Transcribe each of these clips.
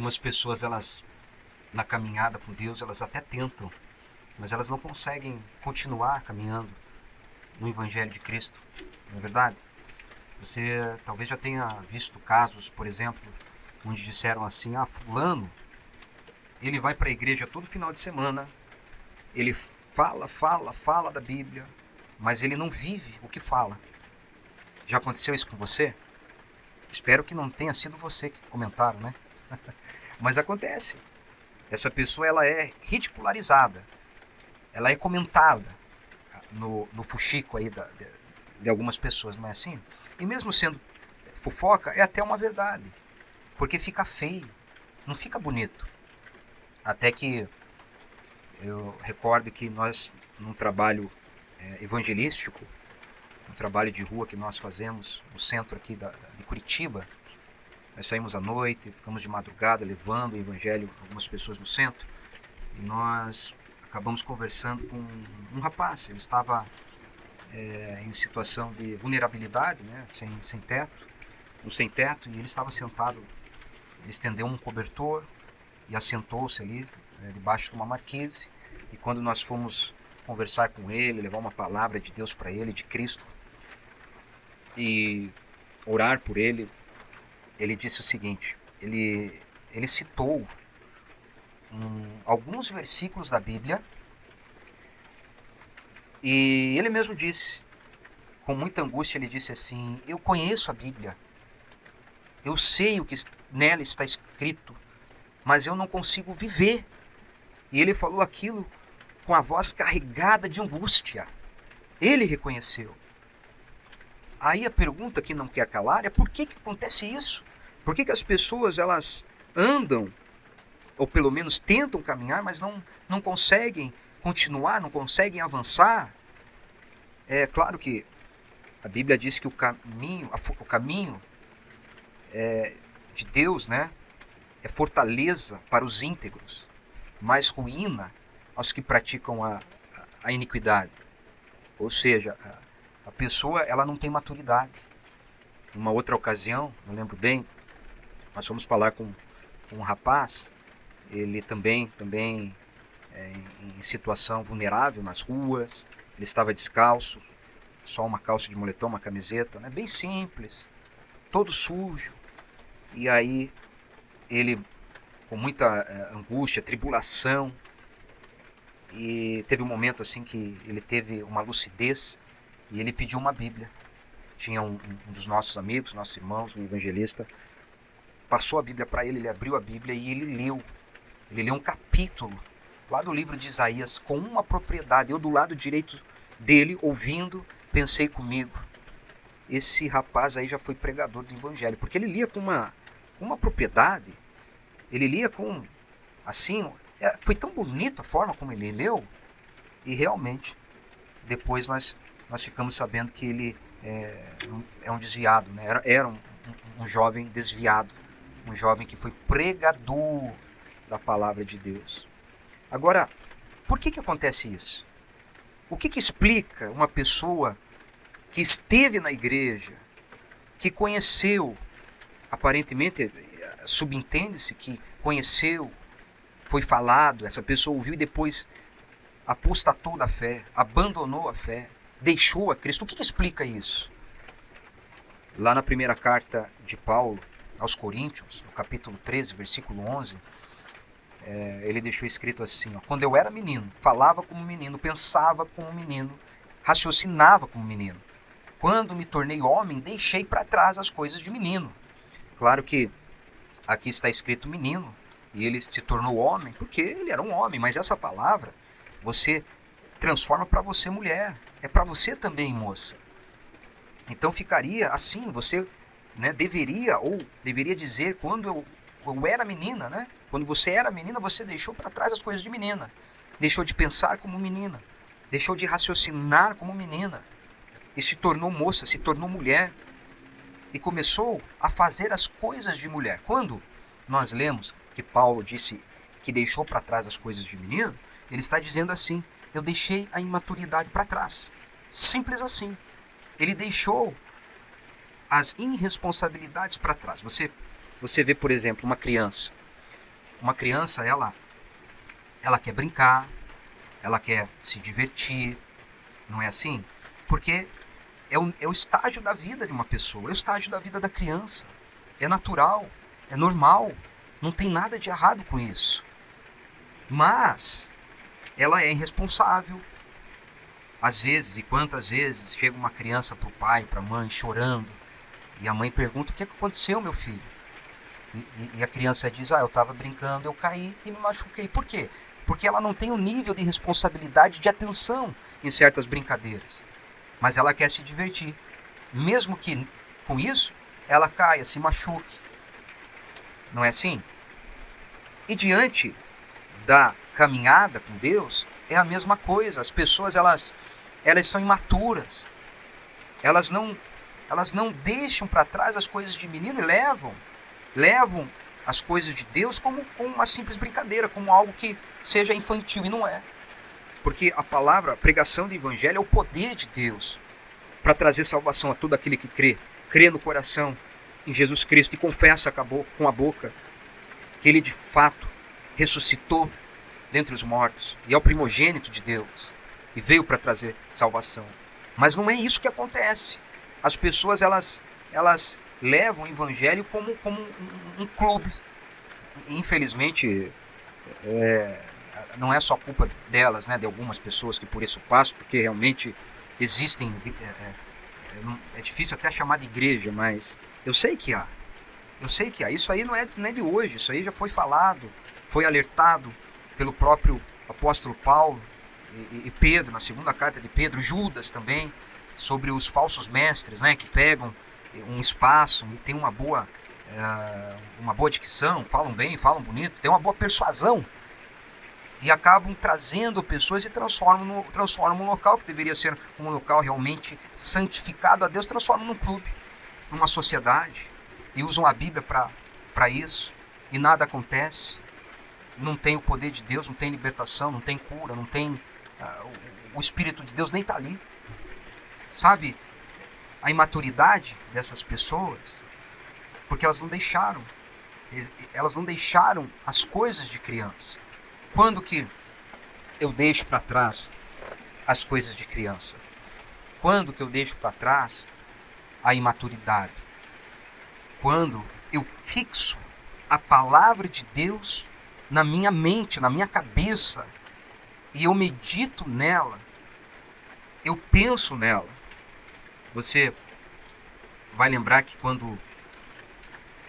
Algumas pessoas, elas na caminhada com Deus, elas até tentam, mas elas não conseguem continuar caminhando no Evangelho de Cristo, não é verdade? Você talvez já tenha visto casos, por exemplo, onde disseram assim: ah, fulano, ele vai para a igreja todo final de semana, ele fala da Bíblia, mas ele não vive o que fala. Já aconteceu isso com você? Espero que não tenha sido você que comentaram, né? Mas acontece. Essa pessoa, ela é ridicularizada, ela é comentada no fuxico aí de algumas pessoas, não é assim? E mesmo sendo fofoca, é até uma verdade, porque fica feio, não fica bonito. Até que eu recordo que nós, num trabalho evangelístico, um trabalho de rua que nós fazemos no centro aqui de Curitiba, nós saímos à noite, ficamos de madrugada levando o evangelho a algumas pessoas no centro, e nós acabamos conversando com um rapaz. Ele estava em situação de vulnerabilidade, né, sem teto, no sem teto, e ele estava sentado. Ele estendeu um cobertor e assentou-se ali debaixo de uma marquise. E quando nós fomos conversar com ele, levar uma palavra de Deus para ele, de Cristo, e orar por ele, ele disse o seguinte: ele citou alguns versículos da Bíblia, e ele mesmo disse, com muita angústia, ele disse assim: eu conheço a Bíblia, eu sei o que nela está escrito, mas eu não consigo viver. E ele falou aquilo com a voz carregada de angústia. Ele reconheceu. Aí a pergunta que não quer calar é: por que acontece isso? Por que as pessoas, elas andam, ou pelo menos tentam caminhar, mas não conseguem continuar, não conseguem avançar? É claro que a Bíblia diz que o caminho de Deus, né, é fortaleza para os íntegros, mas ruína aos que praticam a iniquidade. Ou seja, a pessoa, ela não tem maturidade. Em uma outra ocasião, não lembro bem, nós fomos falar com um rapaz, ele também em situação vulnerável nas ruas, ele estava descalço, só uma calça de moletom, uma camiseta, né, bem simples, todo sujo. E aí ele, com muita angústia, tribulação, e teve um momento assim que ele teve uma lucidez e ele pediu uma Bíblia. Tinha um dos nossos amigos, nossos irmãos, um evangelista, passou a Bíblia para ele, ele abriu a Bíblia e ele leu um capítulo lá do livro de Isaías com uma propriedade. Eu do lado direito dele, ouvindo, pensei comigo: esse rapaz aí já foi pregador do evangelho, porque ele lia com uma propriedade, ele lia com, assim, foi tão bonito a forma como ele leu. E realmente, depois nós ficamos sabendo que ele é um desviado, né? Era um jovem desviado, um jovem que foi pregador da palavra de Deus. Agora, por que acontece isso? O que explica uma pessoa que esteve na igreja, que conheceu, aparentemente, subentende-se que conheceu, foi falado, essa pessoa ouviu e depois apostatou da fé, abandonou a fé, deixou a Cristo? O que explica isso? Lá na primeira carta de Paulo aos Coríntios, no capítulo 13, versículo 11, ele deixou escrito assim: ó, quando eu era menino, falava como menino, pensava como menino, raciocinava como menino. Quando me tornei homem, deixei para trás as coisas de menino. Claro que aqui está escrito menino, e ele se tornou homem porque ele era um homem, mas essa palavra você transforma para você, mulher. É para você também, moça. Então ficaria assim, você, né, deveria dizer: quando eu era menina, né? Quando você era menina, você deixou para trás as coisas de menina. Deixou de pensar como menina. Deixou de raciocinar como menina. E se tornou moça, se tornou mulher. E começou a fazer as coisas de mulher. Quando nós lemos que Paulo disse que deixou para trás as coisas de menino, ele está dizendo assim: eu deixei a imaturidade para trás. Simples assim. Ele deixou as irresponsabilidades para trás. Você vê, por exemplo, uma criança. Uma criança, ela quer brincar, ela quer se divertir, não é assim? Porque é o estágio da vida de uma pessoa, é o estágio da vida da criança. É natural, é normal, não tem nada de errado com isso. Mas ela é irresponsável. Às vezes, e quantas vezes, chega uma criança para o pai, para a mãe, chorando, e a mãe pergunta: o que aconteceu, meu filho? E a criança diz: eu estava brincando, eu caí e me machuquei. Por quê? Porque ela não tem o nível de responsabilidade, de atenção em certas brincadeiras. Mas ela quer se divertir. Mesmo que com isso, ela caia, se machuque. Não é assim? E diante da caminhada com Deus, é a mesma coisa. As pessoas, elas são imaturas. Elas não deixam para trás as coisas de menino e levam as coisas de Deus como uma simples brincadeira, como algo que seja infantil, e não é. Porque a pregação do evangelho é o poder de Deus para trazer salvação a todo aquele que crê no coração em Jesus Cristo e confessa com a boca que ele de fato ressuscitou dentre os mortos e é o primogênito de Deus e veio para trazer salvação. Mas não é isso que acontece. As pessoas, elas levam o evangelho como um clube. Infelizmente, não é só culpa delas, né, de algumas pessoas que por isso passam, porque realmente existem, é difícil até chamar de igreja, mas eu sei que há. Isso aí não é de hoje, isso aí já foi falado, foi alertado pelo próprio apóstolo Paulo e Pedro, na segunda carta de Pedro, Judas também, sobre os falsos mestres, né, que pegam um espaço e tem uma boa dicção, falam bem, falam bonito, tem uma boa persuasão e acabam trazendo pessoas e transformam um local que deveria ser um local realmente santificado a Deus, transformam num clube, numa sociedade, e usam a Bíblia para isso, e nada acontece. Não tem o poder de Deus, não tem libertação, não tem cura, não tem o Espírito de Deus nem está ali. Sabe a imaturidade dessas pessoas? Porque elas não deixaram as coisas de criança. Quando que eu deixo para trás as coisas de criança? Quando que eu deixo para trás a imaturidade? Quando eu fixo a palavra de Deus na minha mente, na minha cabeça, e eu medito nela, eu penso nela. Você vai lembrar que quando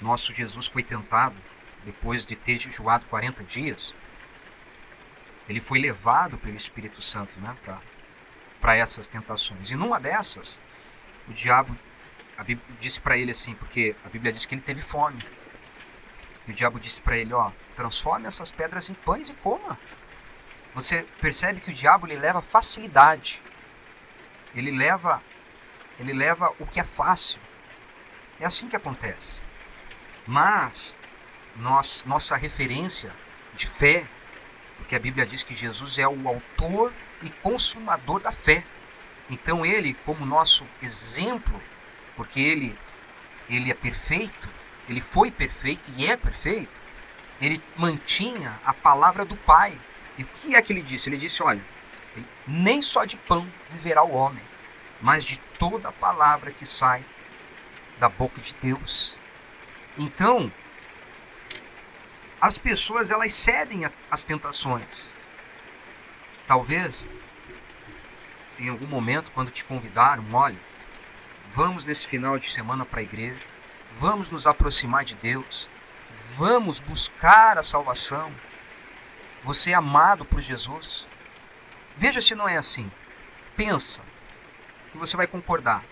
nosso Jesus foi tentado, depois de ter jejuado 40 dias, ele foi levado pelo Espírito Santo, né, para essas tentações. E numa dessas, o diabo, a Bíblia disse para ele assim, porque a Bíblia diz que ele teve fome. E o diabo disse para ele: transforme essas pedras em pães e coma. Você percebe que o diabo, ele leva facilidade. Ele leva o que é fácil. É assim que acontece. Mas nossa referência de fé, porque a Bíblia diz que Jesus é o autor e consumador da fé. Então ele, como nosso exemplo, porque ele é perfeito, ele foi perfeito e é perfeito, ele mantinha a palavra do Pai. E o que é que ele disse? Ele disse: olha, nem só de pão viverá o homem, mas de toda a palavra que sai da boca de Deus. Então, as pessoas, elas cedem às tentações. Talvez, em algum momento, quando te convidaram: olha, vamos nesse final de semana para a igreja, vamos nos aproximar de Deus, vamos buscar a salvação, você é amado por Jesus. Veja se não é assim. Pensa que você vai concordar.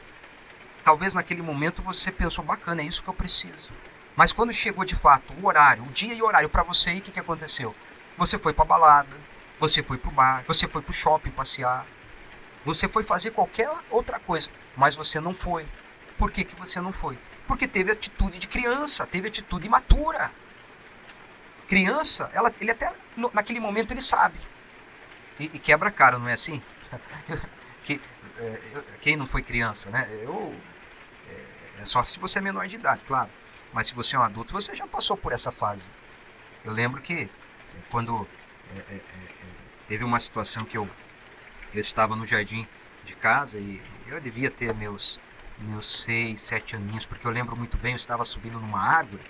Talvez naquele momento você pensou: bacana, é isso que eu preciso. Mas quando chegou de fato o dia e o horário para você, e o que aconteceu? Você foi para a balada, você foi para o bar, você foi para o shopping passear, você foi fazer qualquer outra coisa, mas você não foi. Por que você não foi? Porque teve atitude de criança, teve atitude imatura. Criança, ele até naquele momento ele sabe. E quebra a cara, não é assim? Quem não foi criança, né? É só se você é menor de idade, claro. Mas se você é um adulto, você já passou por essa fase. Eu lembro que quando teve uma situação que eu estava no jardim de casa e eu devia ter meus 6, 7 aninhos, porque eu lembro muito bem, eu estava subindo numa árvore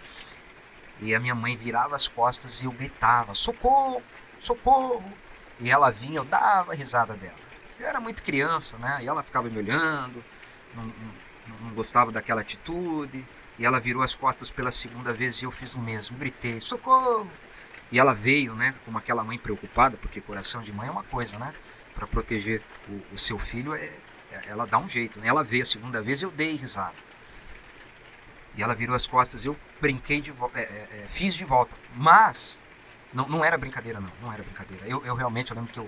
e a minha mãe virava as costas e eu gritava, socorro, socorro, e ela vinha, eu dava a risada dela. Eu era muito criança, né, e ela ficava me olhando, não gostava daquela atitude, e ela virou as costas pela segunda vez e eu fiz o mesmo, gritei, socorro, e ela veio, né, como aquela mãe preocupada, porque coração de mãe é uma coisa, né, para proteger o seu filho, ela dá um jeito, né, ela veio a segunda vez e eu dei risada. E ela virou as costas e eu brinquei fiz de volta. Mas não era brincadeira, não era brincadeira. Eu realmente, eu lembro que eu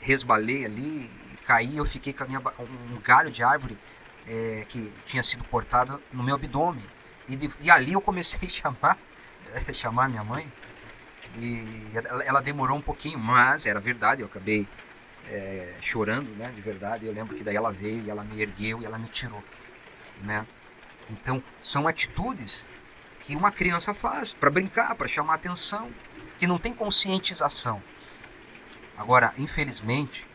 resbalei ali, caí, eu fiquei com um galho de árvore que tinha sido cortado no meu abdômen. E ali eu comecei a chamar minha mãe. E ela demorou um pouquinho, mas era verdade, eu acabei chorando, né, de verdade. Eu lembro que daí ela veio e ela me ergueu e ela me tirou, né. Então, são atitudes que uma criança faz para brincar, para chamar atenção, que não tem conscientização. Agora, infelizmente,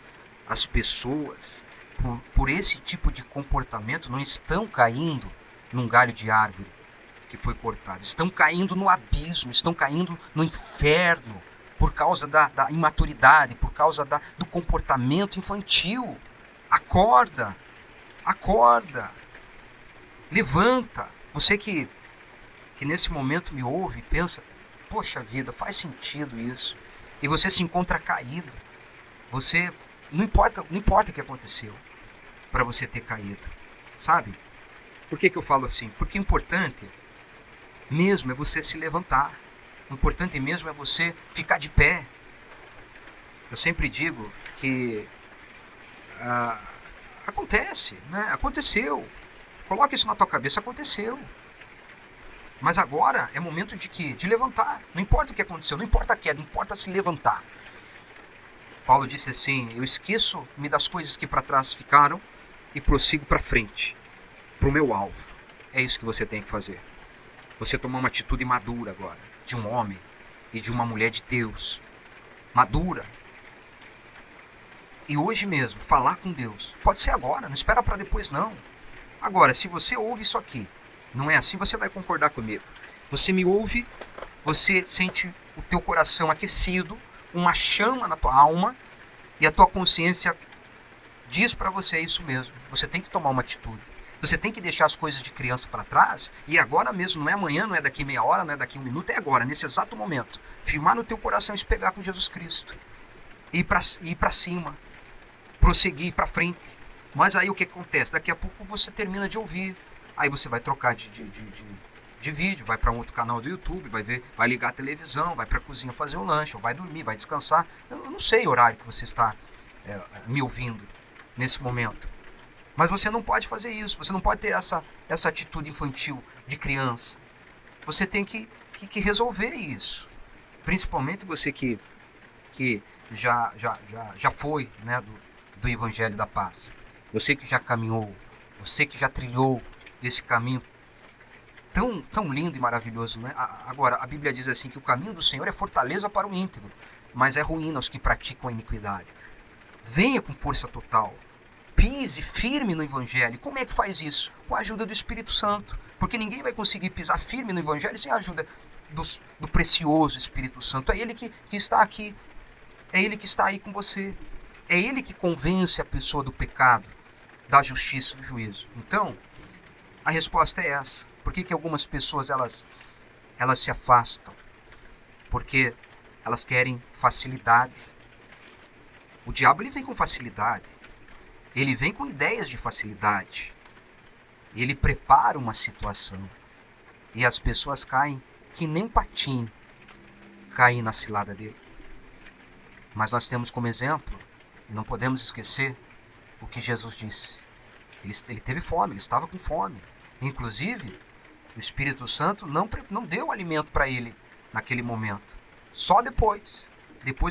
as pessoas, por esse tipo de comportamento, não estão caindo num galho de árvore que foi cortado. Estão caindo no abismo, estão caindo no inferno por causa da imaturidade, por causa do comportamento infantil. Acorda, acorda. Levanta. Você que nesse momento me ouve e pensa, poxa vida, faz sentido isso. E você se encontra caído. Você, não importa o que aconteceu para você ter caído. Sabe? Por que eu falo assim? Porque o importante mesmo é você se levantar. O importante mesmo é você ficar de pé. Eu sempre digo que acontece, né? Aconteceu. Coloca isso na tua cabeça, aconteceu. Mas agora é momento de levantar. Não importa o que aconteceu, não importa a queda, importa se levantar. Paulo disse assim, eu esqueço-me das coisas que para trás ficaram e prossigo para frente, para o meu alvo. É isso que você tem que fazer. Você tomar uma atitude madura agora, de um homem e de uma mulher de Deus. Madura. E hoje mesmo, falar com Deus. Pode ser agora, não espera para depois não. Agora, se você ouve isso aqui, não é assim, você vai concordar comigo. Você me ouve, você sente o teu coração aquecido, uma chama na tua alma, e a tua consciência diz para você isso mesmo. Você tem que tomar uma atitude. Você tem que deixar as coisas de criança para trás, e agora mesmo, não é amanhã, não é daqui meia hora, não é daqui um minuto, é agora, nesse exato momento. Firmar no teu coração e se pegar com Jesus Cristo. Ir para cima, prosseguir para frente. Mas aí o que acontece? Daqui a pouco você termina de ouvir. Aí você vai trocar de vídeo, vai para um outro canal do YouTube, vai ligar a televisão, vai para a cozinha fazer um lanche, ou vai dormir, vai descansar. Eu não sei o horário que você está me ouvindo nesse momento. Mas você não pode fazer isso, você não pode ter essa atitude infantil de criança. Você tem que resolver isso. Principalmente você que já foi, né, do Evangelho da Paz. Você que já caminhou, você que já trilhou esse caminho tão lindo e maravilhoso, né? Agora, a Bíblia diz assim que o caminho do Senhor é fortaleza para o íntegro, mas é ruína aos que praticam a iniquidade. Venha com força total, pise firme no Evangelho. Como é que faz isso? Com a ajuda do Espírito Santo, porque ninguém vai conseguir pisar firme no Evangelho sem a ajuda do precioso Espírito Santo. É Ele que está aqui, é Ele que está aí com você, é Ele que convence a pessoa do pecado, da justiça e do juízo. Então, a resposta é essa. Por que algumas pessoas elas se afastam? Porque elas querem facilidade. O diabo ele vem com facilidade. Ele vem com ideias de facilidade. Ele prepara uma situação. E as pessoas caem que nem patinho caem na cilada dele. Mas nós temos como exemplo, e não podemos esquecer, o que Jesus disse. Ele teve fome, ele estava com fome. Inclusive, o Espírito Santo não deu alimento para ele naquele momento. Só depois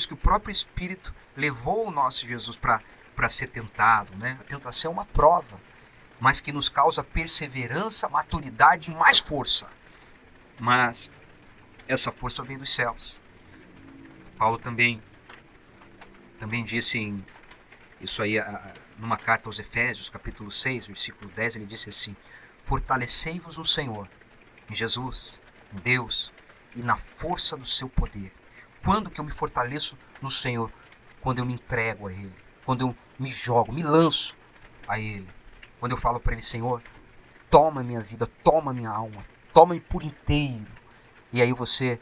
que o próprio Espírito levou o nosso Jesus para ser tentado, né? A tentação é uma prova, mas que nos causa perseverança, maturidade e mais força. Mas essa força vem dos céus. Paulo também disse isso aí, numa carta aos Efésios, capítulo 6, versículo 10, ele disse assim: fortalecei-vos no Senhor, em Jesus, em Deus, e na força do seu poder. Quando que eu me fortaleço no Senhor? Quando eu me entrego a Ele, quando eu me jogo, me lanço a Ele, quando eu falo para Ele: Senhor, toma minha vida, toma minha alma, toma-me por inteiro. E aí você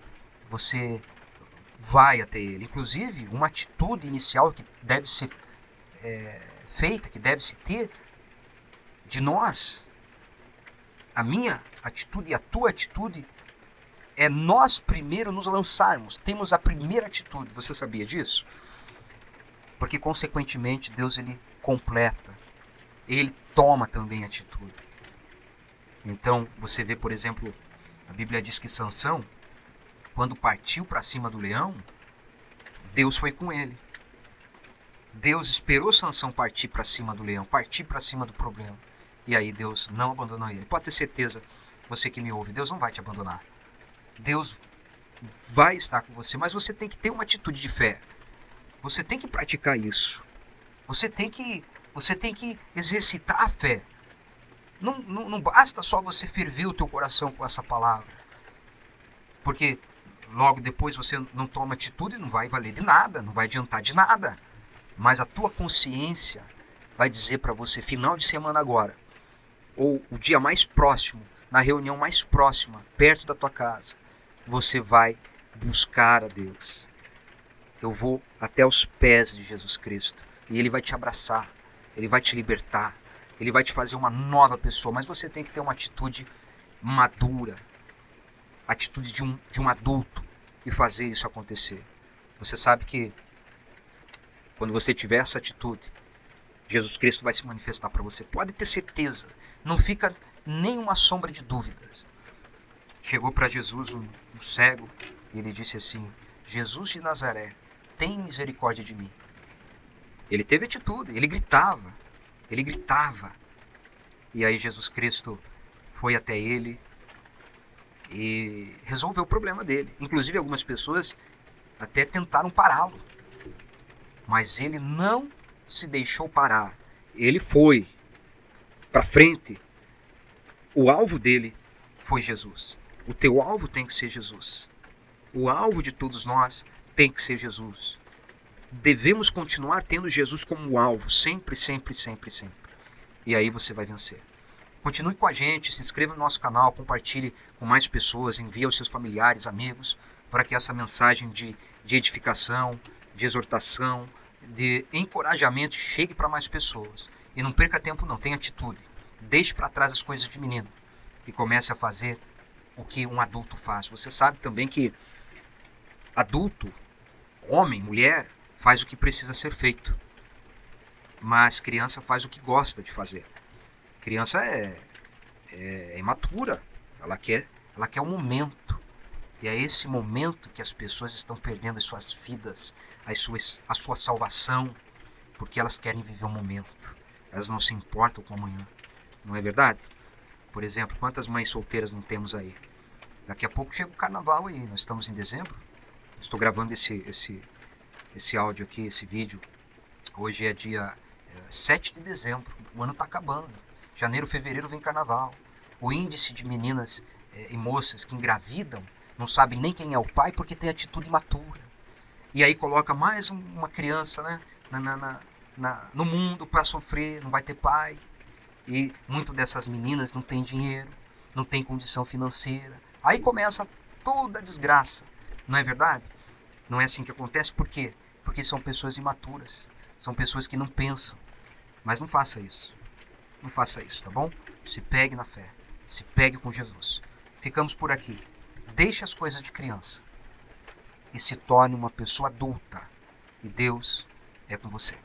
vai até Ele. Inclusive, uma atitude inicial que deve ser feita, que deve se ter de nós, a minha atitude e a tua atitude, é nós primeiro nos lançarmos. Temos a primeira atitude. Você sabia disso? Porque, consequentemente, Deus ele completa. Ele toma também atitude. Então, você vê, por exemplo, a Bíblia diz que Sansão, quando partiu para cima do leão, Deus foi com ele. Deus esperou Sansão partir para cima do leão, partir para cima do problema. E aí Deus não abandonou ele. Pode ter certeza, você que me ouve, Deus não vai te abandonar. Deus vai estar com você, mas você tem que ter uma atitude de fé. Você tem que praticar isso. Você tem que exercitar a fé. Não basta só você ferver o teu coração com essa palavra. Porque logo depois você não toma atitude, não vai valer de nada, não vai adiantar de nada. Mas a tua consciência vai dizer para você, final de semana agora, ou o dia mais próximo, na reunião mais próxima, perto da tua casa, você vai buscar a Deus. Eu vou até os pés de Jesus Cristo e Ele vai te abraçar, Ele vai te libertar, Ele vai te fazer uma nova pessoa, mas você tem que ter uma atitude madura, atitude de um adulto e fazer isso acontecer. Você sabe que quando você tiver essa atitude, Jesus Cristo vai se manifestar para você. Pode ter certeza, não fica nenhuma sombra de dúvidas. Chegou para Jesus um cego e ele disse assim: Jesus de Nazaré, tem misericórdia de mim. Ele teve atitude, ele gritava. E aí Jesus Cristo foi até ele e resolveu o problema dele. Inclusive algumas pessoas até tentaram pará-lo, mas ele não se deixou parar. Ele foi para frente. O alvo dele foi Jesus. O teu alvo tem que ser Jesus. O alvo de todos nós tem que ser Jesus. Devemos continuar tendo Jesus como alvo, sempre, sempre, sempre, sempre. E aí você vai vencer. Continue com a gente, se inscreva no nosso canal, compartilhe com mais pessoas, envie aos seus familiares, amigos, para que essa mensagem de edificação, de exortação, de encorajamento chegue para mais pessoas. E não perca tempo não, tenha atitude. Deixe para trás as coisas de menino e comece a fazer o que um adulto faz. Você sabe também que adulto, homem, mulher, faz o que precisa ser feito. Mas criança faz o que gosta de fazer. Criança é imatura. Ela quer o momento. E é esse momento que as pessoas estão perdendo as suas vidas, a sua salvação, porque elas querem viver o momento. Elas não se importam com amanhã. Não é verdade? Por exemplo, quantas mães solteiras não temos aí? Daqui a pouco chega o carnaval aí. Nós estamos em dezembro. Estou gravando esse áudio aqui, esse vídeo. Hoje é dia 7 de dezembro. O ano está acabando. Janeiro, fevereiro vem carnaval. O índice de meninas e moças que engravidam não sabem nem quem é o pai porque tem atitude imatura. E aí coloca mais uma criança, né, no mundo para sofrer, não vai ter pai. E muitas dessas meninas não têm dinheiro, não têm condição financeira. Aí começa toda a desgraça. Não é verdade? Não é assim que acontece. Por quê? Porque são pessoas imaturas. São pessoas que não pensam. Mas não faça isso. Não faça isso, tá bom? Se pegue na fé. Se pegue com Jesus. Ficamos por aqui. Deixe as coisas de criança. E se torne uma pessoa adulta. E Deus é com você.